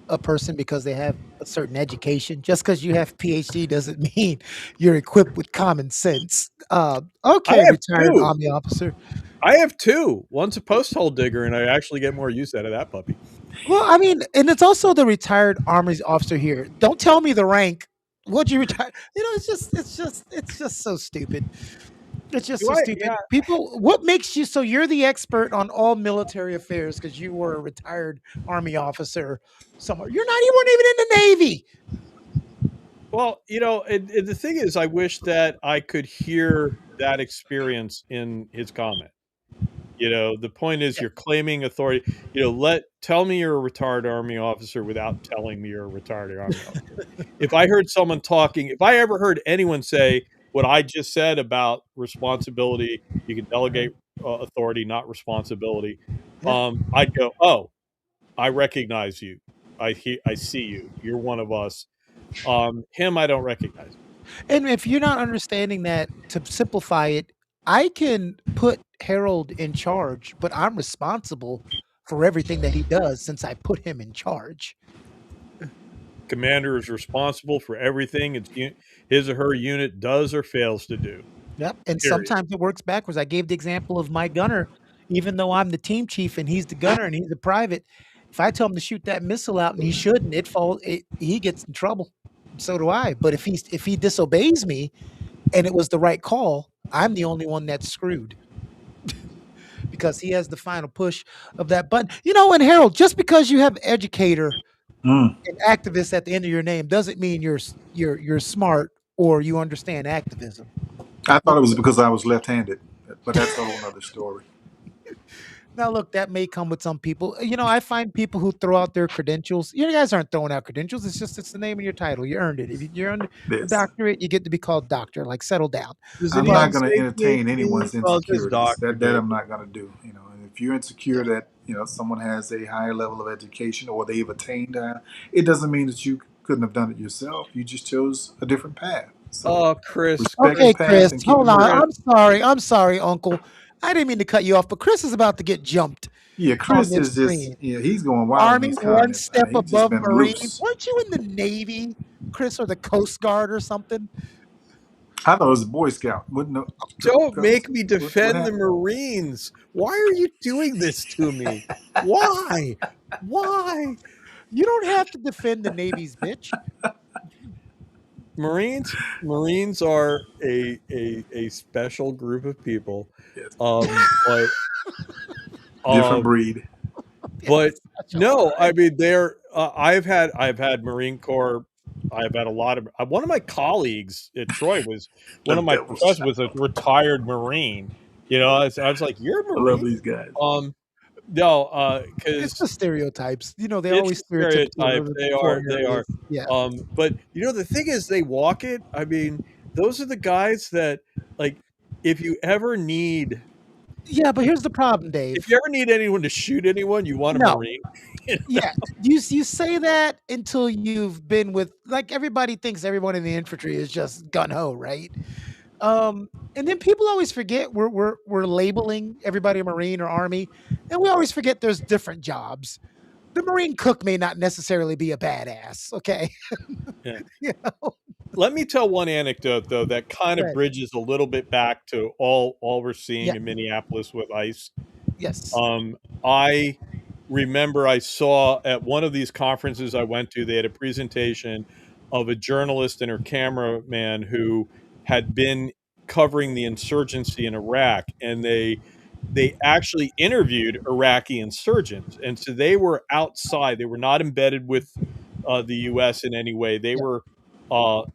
a person because they have a certain education. Just because you have PhD doesn't mean you're equipped with common sense. I Okay, have retired two. Army officer. I have two. One's a post hole digger, and I actually get more use out of that puppy. Well, I mean, and it's also the retired Army officer here. Don't tell me the rank. What'd you retire? You know, it's just so stupid. It's just Do so I? stupid. Yeah. People, what makes you so you're the expert on all military affairs because you were a retired Army officer somewhere. You weren't even in the Navy. Well, and the thing is, I wish that I could hear that experience in his comment. The point is Yeah. you're claiming authority. Tell me you're a retired Army officer without telling me you're a retired Army officer. If I heard someone talking, if I ever heard anyone say what I just said about responsibility, you can delegate authority, not responsibility. Yeah. I'd go, oh, I recognize you. I see you. You're one of us. Him, I don't recognize. And if you're not understanding that, to simplify it, I can put Harold in charge, but I'm responsible for everything that he does since I put him in charge. Commander is responsible for everything his or her unit does or fails to do. Yep. And Period. sometimes it works backwards. I gave the example of my gunner, even though I'm the team chief and he's the gunner and he's a private. If I tell him to shoot that missile out and he shouldn't, he gets in trouble. So do I. But if he disobeys me and it was the right call, I'm the only one that's screwed because he has the final push of that button. And Harold, just because you have educator Mm. and activist at the end of your name doesn't mean you're smart or you understand activism. I thought it was because I was left-handed, but that's a whole nother story. Now, look, that may come with some people. I find people who throw out their credentials. You guys aren't throwing out credentials. It's the name of your title. You earned it. If you earned a This. doctorate, you get to be called doctor. Like, settle down. Does I'm But not anyone going say to entertain PhD? anyone's Well, just insecurities. doctor, That David. I'm not going to do. And if you're insecure that someone has a higher level of education or they've attained, it doesn't mean that you couldn't have done it yourself. You just chose a different path. So Oh, Chris, respect Chris, the okay, path Chris, and keep it hold on. moving. Chris. I'm sorry, Uncle. I didn't mean to cut you off, but Chris is about to get jumped Yeah, on Chris this is just screen. he's going wild in Army these one comments. step He's just above been Marine. loose. Weren't you in the Navy, Chris, or the Coast Guard or something? I thought it was a Boy Scout. Wouldn't know. Don't Coast. make me What defend the happened? Marines. Why are you doing this to me? Why? Why? You don't have to defend the Navy's bitch. Marines are a special group of people. Yes, But different um, breed. but Special, all no, I right. mean they're I've had Marine Corps. I've had a lot of one of my colleagues at Troy was The one of my devil professors was a child. retired Marine. I was like, "You're a I love Marine?" these guys. No, It's because the stereotypes. They're it's always a stereotypical stereotype. of the They are foreign they are. areas. Yeah. But the thing is, they walk it. I mean, those are the guys that like. If you ever need, Yeah, but here's the problem, if Dave. you ever need anyone to shoot anyone, you want a No. Marine. Yeah. You say that until you've been with, like, everybody thinks everyone in the infantry is just gun ho, right? And then people always forget we're labeling everybody a Marine or Army, and we always forget there's different jobs. The Marine cook may not necessarily be a badass, okay? Yeah. You know? Let me tell one anecdote though that kind of Right. bridges a little bit back to all we're Yeah. seeing in Minneapolis with ICE. Yes. I remember I saw at one of these conferences I went to, they had a presentation of a journalist and her cameraman who had been covering the insurgency in Iraq, and they actually interviewed Iraqi insurgents, and so they were outside. They were not embedded with the U.S. in any way. They Yeah. were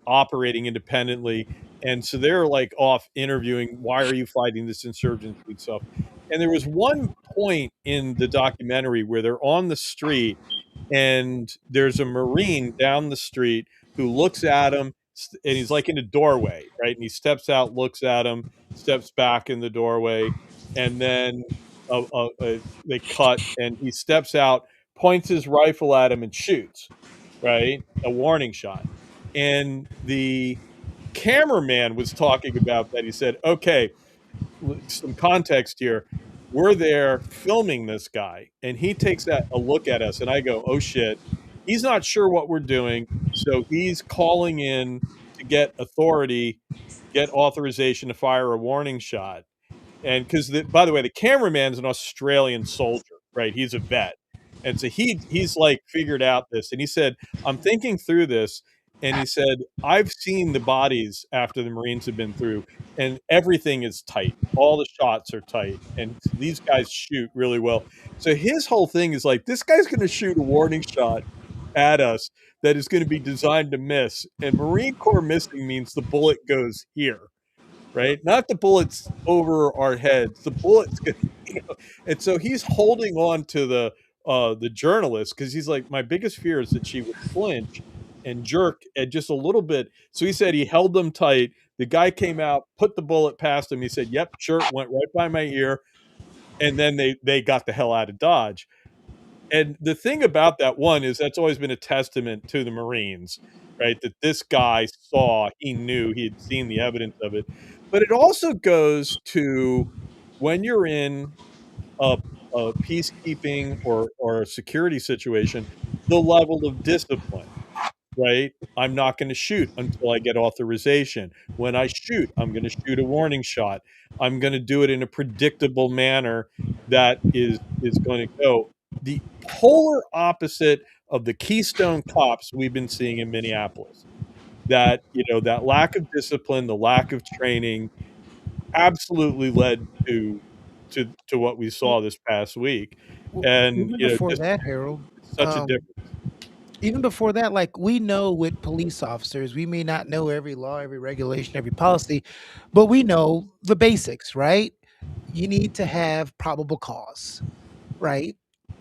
operating independently, and so they're like off interviewing. Why are you fighting this insurgency and stuff? And there was one point in the documentary where they're on the street and there's a Marine down the street who looks at him and he's like in a doorway, right? And he steps out, looks at him, steps back in the doorway, and then they cut and he steps out, points his rifle at him and shoots, right? A warning shot. And the cameraman was talking about that. He said, okay, some context here. We're there filming this guy, and he takes a look at us, and I go, "Oh shit!" He's not sure what we're doing, so he's calling in to get authority, get authorization to fire a warning shot. And because by the way, the cameraman's an Australian soldier, right? He's a vet, and so he's like figured out this, and he said, "I'm thinking through this," and he said, "I've seen the bodies after the Marines have been through, and everything is tight. All the shots are tight, and these guys shoot really well." So his whole thing is like, this guy's going to shoot a warning shot at us that is going to be designed to miss, and Marine Corps missing means the bullet goes here, right? Not the bullets over our heads. The bullets, and so he's holding on to the journalist because he's like, my biggest fear is that she would flinch and jerk at just a little bit. So he said he held them tight. The guy came out, put the bullet past him. He said, "Yep, sure." Went right by my ear, and then they got the hell out of Dodge. And the thing about that one is that's always been a testament to the Marines, right? That this guy saw, he knew, he had seen the evidence of it. But it also goes to when you're in a, a peacekeeping or a security situation, the level of discipline, right? I'm not going to shoot until I get authorization. When I shoot, I'm going to shoot a warning shot. I'm going to do it in a predictable manner that is going to go the polar opposite of the Keystone cops we've been seeing in Minneapolis. That, that lack of discipline, the lack of training absolutely led to what we saw this past week. Well, And, even before just that, Harold, such a difference. even before that, like we know with police officers, we may not know every law, every regulation, every policy, but we know the basics, right? You need to have probable cause, right?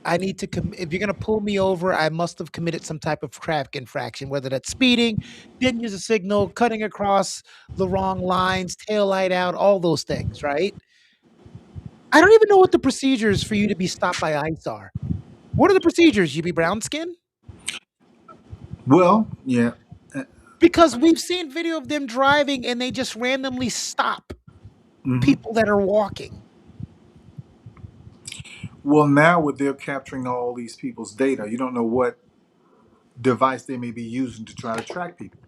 I need to, if you're going to pull me over, I must have committed some type of traffic infraction, whether that's speeding, didn't use a signal, cutting across the wrong lines, tail light out, all those things, right? I don't even know what the procedures for you to be stopped by ICE are. What are the procedures? You be brown skin? Well, yeah. Because we've seen video of them driving and they just randomly stop Mhm. people that are walking. Well, now with they're capturing all these people's data, you don't know what device they may be using to try to track people.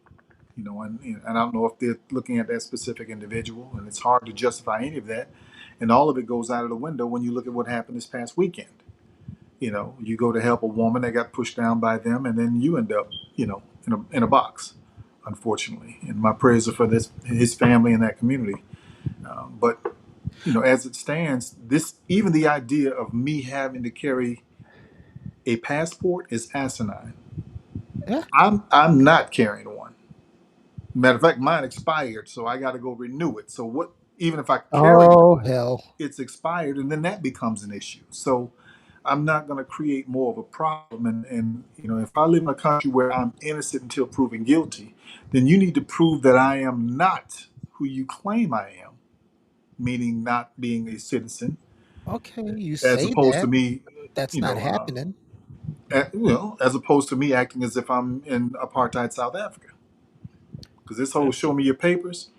And I don't know if they're looking at that specific individual, and it's hard to justify any of that. And all of it goes out of the window when you look at what happened this past weekend. You go to help a woman that got pushed down by them, and then you end up, in a box, unfortunately. And my prayers are for his family and that community. But as it stands, this even the idea of me having to carry a passport is asinine. Yeah. I'm not carrying one. Matter of fact, mine expired, so I got to go renew it. So what? Even if I carry one, Oh hell. it's expired, and then that becomes an issue. So I'm not going to create more of a problem. And if I live in a country where I'm innocent until proven guilty, then you need to prove that I am not who you claim I am, meaning not being a citizen, Okay, you as say opposed to that. me, That's you not know, happening. as opposed to me acting as if I'm in apartheid South Africa. Because this whole show me your papers,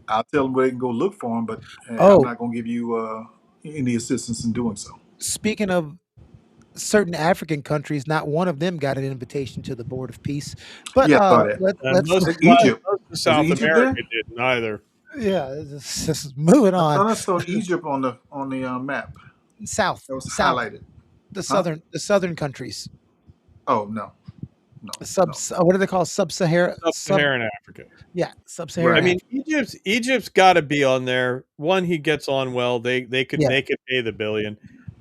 I'll tell them where they can go look for them, but I'm Oh, not going to give you any assistance in doing so. speaking of certain African countries, not one of them got an invitation to the Board of Peace. But Yeah, I saw that. And let's most Is of, it Egypt? most of Is it South Egypt America there? didn't either. yeah, just moving I on. thought I saw Egypt on the map. South, That was south, highlighted. the Huh? southern countries. Oh no, no, no. What do they call sub-Sahara Sub-Saharan Africa. yeah, sub-Saharan I Right. mean, Africa. Egypt's got to be on there. One, he gets on well. They could Yeah, pay the billion.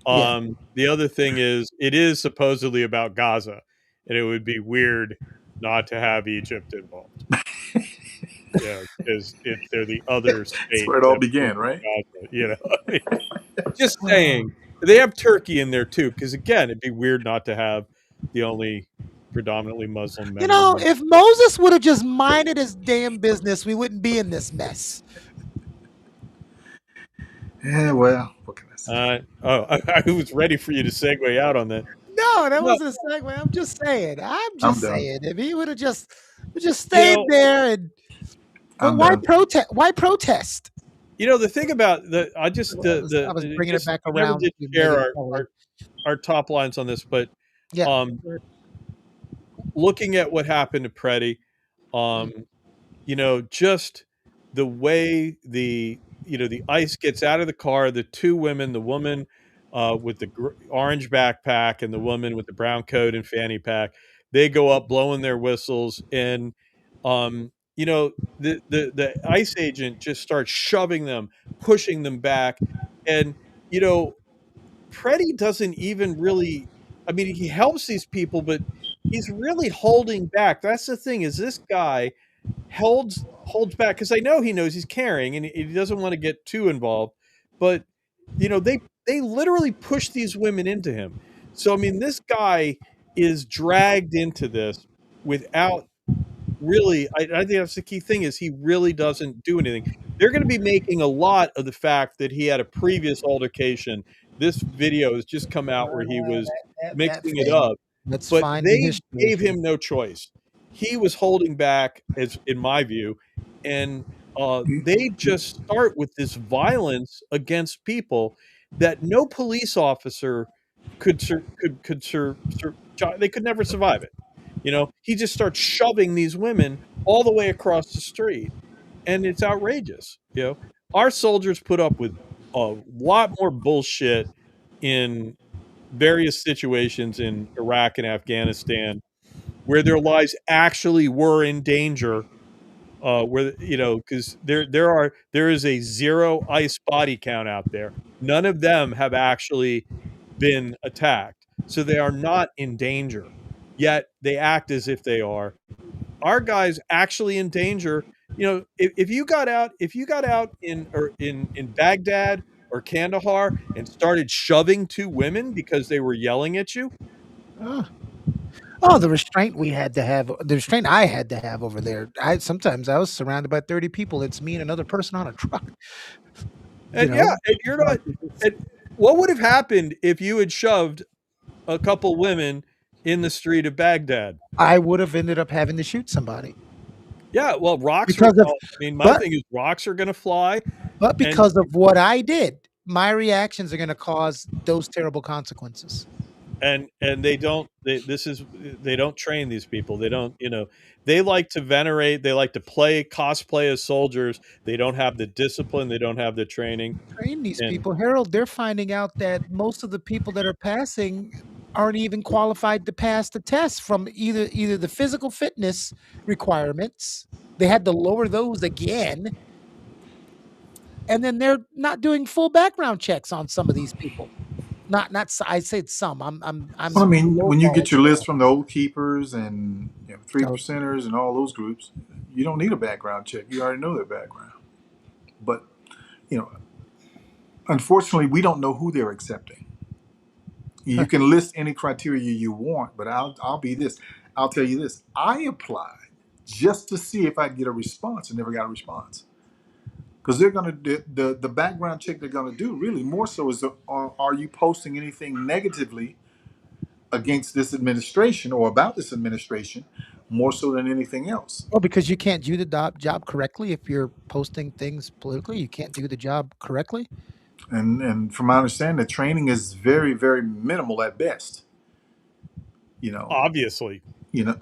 yeah. The other thing is, it is supposedly about Gaza, and it would be weird not to have Egypt involved. Yeah, because they're the other That's state where it all that began, owns right? Gaza. I mean, just saying. They have Turkey in there too, because again, it'd be weird not to have the only predominantly Muslim member of the. If Moses would have just minded his damn business, we wouldn't be in this mess. Yeah. Well, what can I say? I was ready for you to segue out on that. No, that No, wasn't a segue. I'm just saying. I'm I'm just done. saying. If he would have just you stayed know, there and but I'm why done. protest? Why protest? the thing about I just I was bringing it just back we never around did to share Megan Kelly. our top lines on this, but Yeah. um, looking at what happened to Preddy, Mm. just the way the ICE gets out of the car. The two women, the woman with the orange backpack and the woman with the brown coat and fanny pack, they go up blowing their whistles, and the ICE agent just starts shoving them, pushing them back, and you know Preddy doesn't even really. I mean, he helps these people, but he's really holding back. That's the thing, is this guy holds back, because I know he knows he's carrying and he doesn't want to get too involved, but they literally push these women into him. So I mean, this guy is dragged into this without really. I think that's the key thing, is he really doesn't do anything. They're going to be making a lot of the fact that he had a previous altercation. This video has just come out where he was That mixing it thing. up, Let's but find the they history. gave him no choice. He was holding back, as in my view, and they just start with this violence against people that no police officer they could never survive it. He just starts shoving these women all the way across the street, and it's outrageous. Our soldiers put up with a lot more bullshit in various situations in Iraq and Afghanistan, where their lives actually were in danger. Where because there is a zero ICE body count out there. None of them have actually been attacked, so they are not in danger. Yet they act as if they are. Our guys actually in danger. If you got out in Baghdad or Kandahar and started shoving two women because they were yelling at you. Oh. Oh, the restraint we had to have, the restraint I had to have over there. Sometimes I was surrounded by 30 people. It's me and another person on a truck. And yeah, and you're not. And what would have happened if you had shoved a couple women in the street of Baghdad? I would have ended up having to shoot somebody. Yeah, well, rocks Because are. of, I mean, my but thing is rocks are going to fly, but because of what I did, my reactions are going to cause those terrible consequences. and they don't. They don't train these people. They don't. They like to venerate. They like to cosplay as soldiers. They don't have the discipline. They don't have the training. Train these And people, Harold. They're finding out that most of the people that are passing aren't even qualified to pass the test from either the physical fitness requirements. They had to lower those again, and then they're not doing full background checks on some of these people. Not I said some. I'm Well, I mean, when you get your list lowballing from the Old Keepers and three it. percenters and all those groups, you don't need a background check. You already know their background. But you know, unfortunately, we don't know who they're accepting. You can list any criteria you want, but I'll be this. I'll tell you this. I applied just to see if I'd get a response and never got a response. Because they're going to the background check they're going to do really more so is are you posting anything negatively against this administration or about this administration more so than anything else. Well, because you can't do the job correctly if you're posting things politically. You can't do the job correctly. And from my understanding, the training is very, very minimal at best. obviously, You know,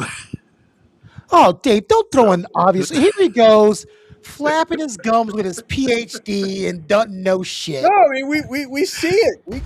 Oh, Dave, don't throw in obviously. Here he goes, flapping his gums with his PhD and doesn't know shit. no. I mean, we see it.